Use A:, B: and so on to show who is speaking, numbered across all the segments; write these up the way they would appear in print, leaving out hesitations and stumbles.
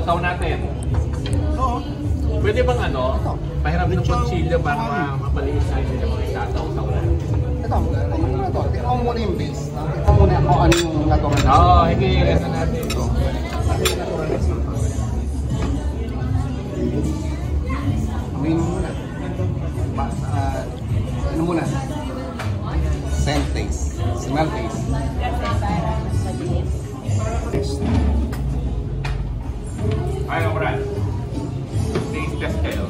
A: sausaw natin.
B: Oo.
A: Pwede bang ano? Pahiram ng kutsilyo para mapalinis na yung mga isasausaw na.
B: Ito, ito muna yung base. Ito muna kung ano yung natural na.
A: Oo, higilin na natin ito.
B: Ano yung natural na sauce? Amin muna. Ano muna? Scent taste. Smell taste.
A: Ayaw ko rin. Taste test kayo.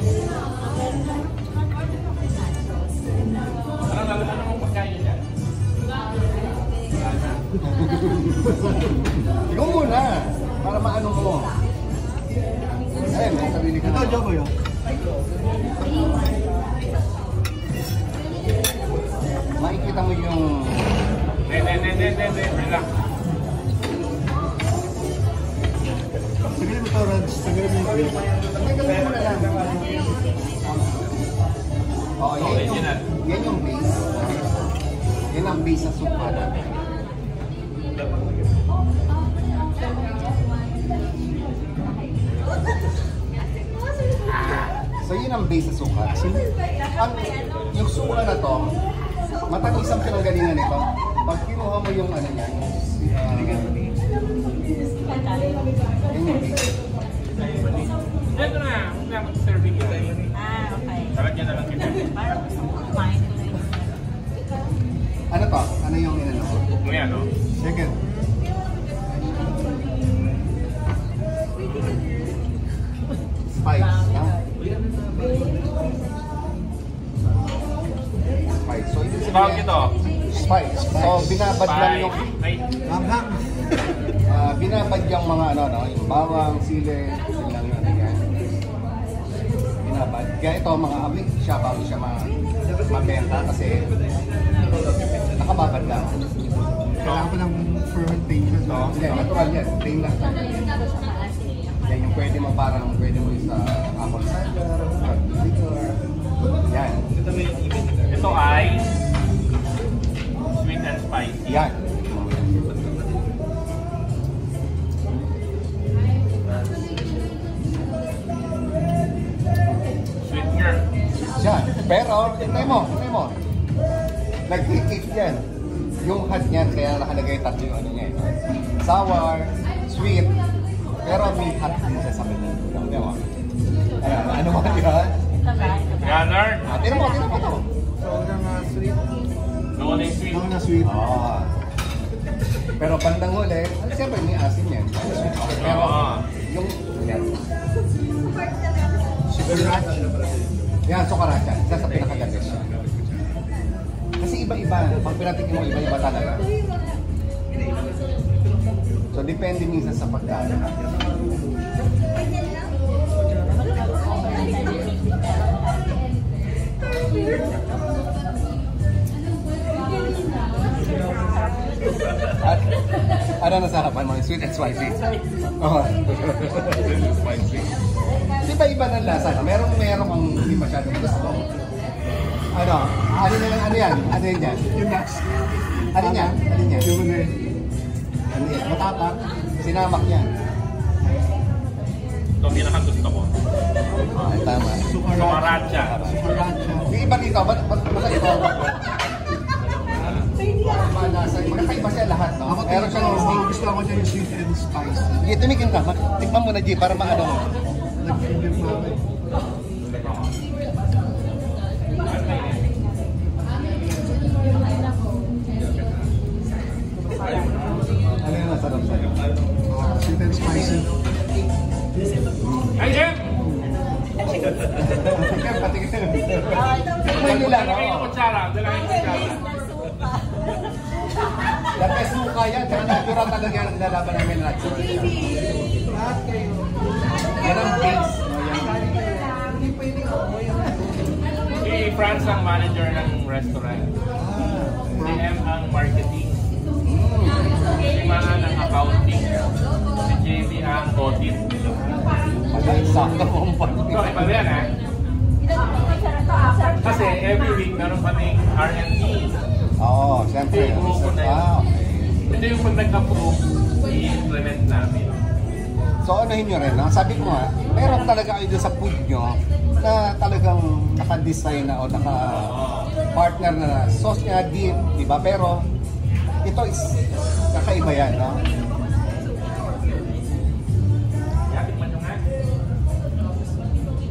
A: Ano mong pagkain niya?
B: Ikaw muna. Para maano mo. Ayun, may sarili ka. Ito, Jogo yun. Makikita mo yung...
A: Relax.
B: Sagalin mo ito, Raj. Sagalin mo yung... Sagalin mo na lang. Oo, yan yung base. Yan ang base sa suka natin. So yun ang base sa suka. Yung suka na to, matagal isang pinanggalingan nito. Pag kinuha mo yung ano niya, yan yung base.
A: Ito na, serving kita.
C: Okay.
A: Talagyan na lang kita.
C: Parang gusto ko kumain ko na yun.
B: Ano to? Ano yung inano?
A: Ngayon, no?
B: Second. Spice, ha? Spice. So, ibig
A: Tawag
B: sabihin,
A: ito.
B: spice. So, binabad lang yung...
A: Ay,
B: binabad yung mga ano, no? Yung bawang, sili, yun lang yun. Yan. Binabad. Kaya ito, mga abig siya bago siya mabenta kasi nakababad lang.
D: Kailangan ko ng fermentation.
B: So, hindi, natural yan. Plain lang tayo. Yan yung pwede mo parang, pwede mo sa apple cider, liquor. Yan.
A: ito ay sweet and spicy.
B: Yan.
A: Sweetener.
B: Yan. Pero, tingnan mo. Nag-hit yan. Yung hot niyan, kaya nakalagay tatlo yung ano niya. Sour, sweet, pero may hot din siya sa pinig. Tingnan mo. Ano ba yan?
A: Gunner.
B: Tingnan mo to.
D: So, unang sweet.
A: Noon ay sweet.
D: Unang sweet.
B: Ah. Pero bandang huli, siyempre may asin yan. Pero yung yan.
D: Sriracha.
B: Yan, sukaracha. Isa sa pinakaganda siya. Kasi iba-iba. Pag pinatikin mo, iba-iba talaga. So, depende minsan sa pagkain. At ano na sa harapan mo? Sweet and spicy. Oh. Sweet and spicy. Iba-iba ng lasa. Merong kang hindi masyadong gusto. Ano yan? Ano yan?
D: Yung nuts.
B: Ano yan?
D: Yung ano eh.
B: Ano yan? Matapak. Sinamak yan.
A: Ito ang pinakagusto ko.
B: Ay, tama.
A: Sukaracha.
D: Sriracha.
B: Yung iba dito, ba't ito? Malasa. Magkakaiba siya lahat, no?
D: Ako
B: Meron siyang distinct.
D: gusto ako dyan yung sweet and spicy.
B: Sige, tumigin ka. Tikman mo na, G, para maano mo.
D: Nag-film na ako eh.
B: Ano yung masarap sa'yo?
D: Sweet and spicy.
A: Ay, Jim!
B: Patikin. Tikman nila, no?
A: Dala yung kutsara.
B: The best mukha yan. Tsaka natural talaga yan ang lalaban namin natural. Yan ang base.
A: Si Franz ang manager ng restaurant. Si M ang marketing. Si Mangan ang accounting. Si JB ang audit.
B: Sakto mo ang pag-ibig.
A: So, iba yan eh. Kasi every week meron kaming R&D.
B: Oo, siyempre.
A: Okay.
B: Okay.
A: Ito yung pag nag-approve, i-implement namin.
B: So anuhin nyo rin, no? Sabi ko nga, meron talaga kayo doon sa food nyo na talagang naka-design na o naka-partner na sauce niya, deep, di ba? Pero ito is kakaiba yan, no?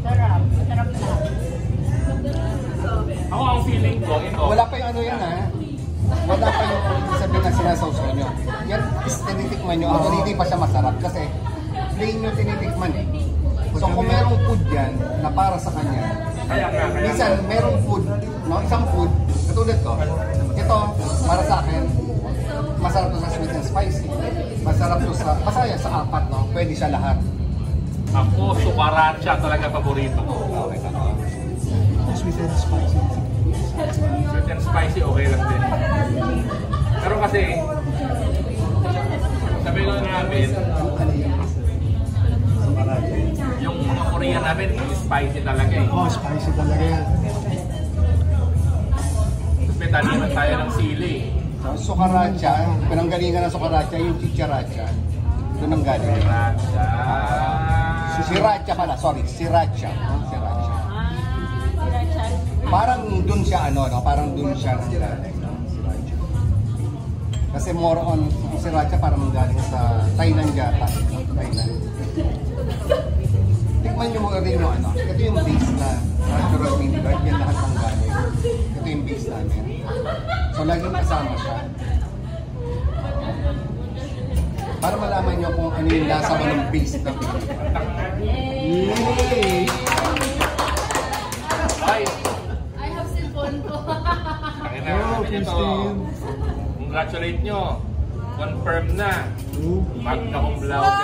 C: Sarap. Masarap na.
A: Ako ang feeling ko, ito.
B: Wala pa yung ano yan, ha? Wala pa yung sabihin na sinasawsaw nyo. Yan is tinitikman nyo. Ako hindi pa siya masarap kasi plain nyo tinitikman eh. So kung merong food yan na para sa kanya,
A: Kaya nga.
B: minsan merong food, no? Isang food, katulad ko, ito, para sa akin, masarap to sa sweet and spicy. Masarap to sa, masaya sa apat, no? Pwede siya lahat.
A: Ako, sukaracha talaga paborito ko.
B: Okay,
D: Sweet and spicy.
A: Sweet and spicy, okay lang din. Pero kasi, sabi ko namin, yung mga Korean namin, spicy talaga eh.
D: Oh, spicy talaga yan.
A: Tapos may taniman tayo ng sili.
B: So, sukaracha, pinanggalingan ng sukaracha, yung chicharacha. Ito nang galing.
A: Sriracha.
B: Sriracha pala, sorry, sriracha. Sriracha.
C: Sriracha.
B: Parang dun siya, ano, no? Parang dun siya nanggaling. Sriracha. Kasi more on, ang sriracha parang galing sa Thailand yata. Thailand. Tikman nyo mo rin yung ano. Ito yung base na natural vinegar. Yan lahat ng galing. Ito yung base namin. So, laging kasama siya. Para malaman nyo kung ano yung lasa mo ng base na vinegar.
C: Yay!
A: Ay!
C: I have cellphone ko.
D: Oh, Christine.
A: Congratulate nyo. Confirm na.
D: Oh.
A: Magna cum laude.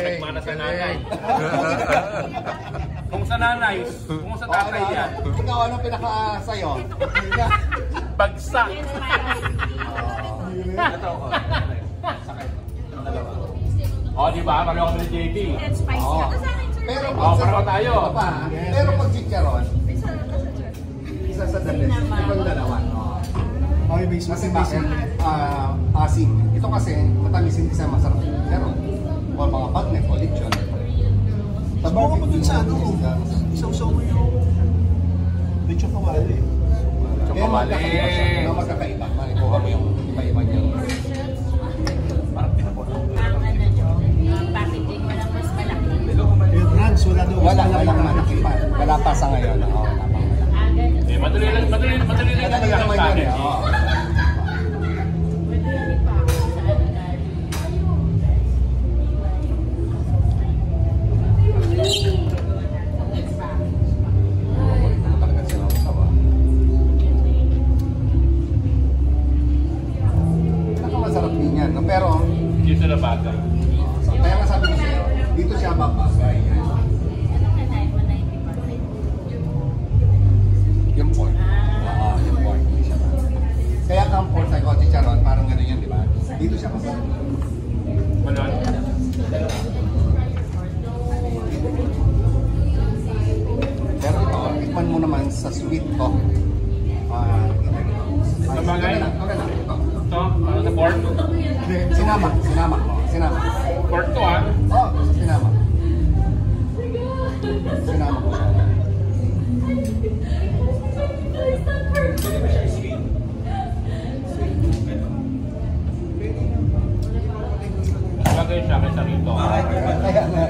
A: Nagmana sa nanay. Kung sa nanay, kung sa tatay yan.
B: Ikaw, ano pinaka sa'yo?
A: Bagsak.
B: Ito ako. Sakay. Dalawa.
A: O, di ba? Pareho kami ni JB.
C: And spicy.
B: Oo.
C: Ito sa akin, sir.
B: Pero
A: Oo, pareho tayo.
B: Ito pa, pero pag chicharon, isa sa dalit. Itong dalawa. Oo.
D: Okay, may sweet
B: Kasi
D: and
B: bakit?
D: spicy.
B: Asin. Ito kasi, matamis hindi siya masarap. Pero, o mga bagnet o lechon.
D: Subukan mo dun sa ano. Isaw-saw mo yung lechon kawali.
A: Chocolate.
B: Yung magkakaiba. Makuha mo yung iba-iba niya.
A: Parang pinapunan.
C: Ang ano nyo, ang packaging, walang mas malaki.
D: Yung Rans, wala daw.
B: Walang malaki pa. Wala pa sa ngayon. Oo, wala pa.
C: Ganun.
A: Eh, madali lang
B: Madali naman
A: sa
B: yun
A: akin.
B: eh. Oo.
C: Madali pa ako sa ano galing.
B: Ano talaga sila ang sawa? Pinakamasarap din yan. No? Pero,
A: Dito na baga.
B: kaya nga sabi ko sa'yo, dito siya babagay.
C: Anong nanay mo na hindi pa rin?
B: Yung pork. Oo, yung pork. Hindi siya babagay. Kaya ang pork sa chicharon, parang gano'n yan, di ba? Dito siya masarap.
A: Ano?
B: Pero ito, tikman mo naman sa sweet to.
A: Sabagay.
B: Okay lang. Ito.
A: Ito, ano sa pork?
B: Hindi, sinama. Sinama.
A: Pork to ah.
B: Oo, sinama. Sinama ko siya.
A: Bagay siya kaysa rito.
B: Kaya nga,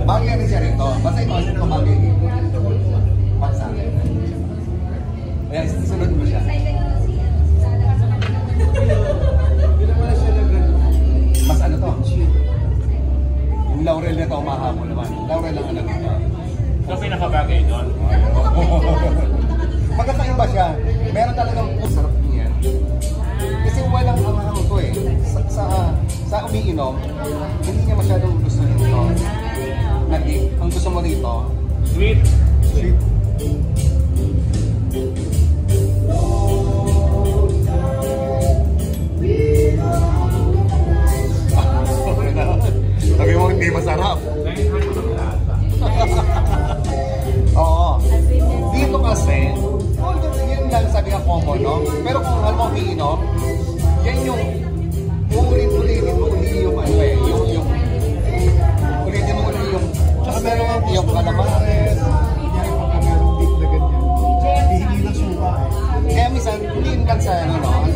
B: bagay rin siya rito. Basta ito, ito bagay dito. Pag sa akin. Kaya sunod mo siya. Mas ano to? Yung laurel na to, mahabol naman. Laurel lang ano dito.
A: Ito pinakabagay doon.
B: Magkakaiba siya. Meron talagang sarap niya. Kasi walang anghang to eh. Sa umiinom, hindi niya masyadong gusto nito. Naging, ang gusto mo rito,
A: Sweet.
B: sweet. Sabi mo hindi masarap. Oo. Dito kasi, yun lang sabi nga common, no? Pero kung alam mo umiinom, yan yung uulit-ulitin mo uli yung ano eh, yung ulitin mo uli yung
D: Tsaka meron nga
B: yung calamares.
D: Kunyari pagka merong date na ganyan, hihingi ng suka eh.
B: Kaya minsan, hindi naman sa ano, no?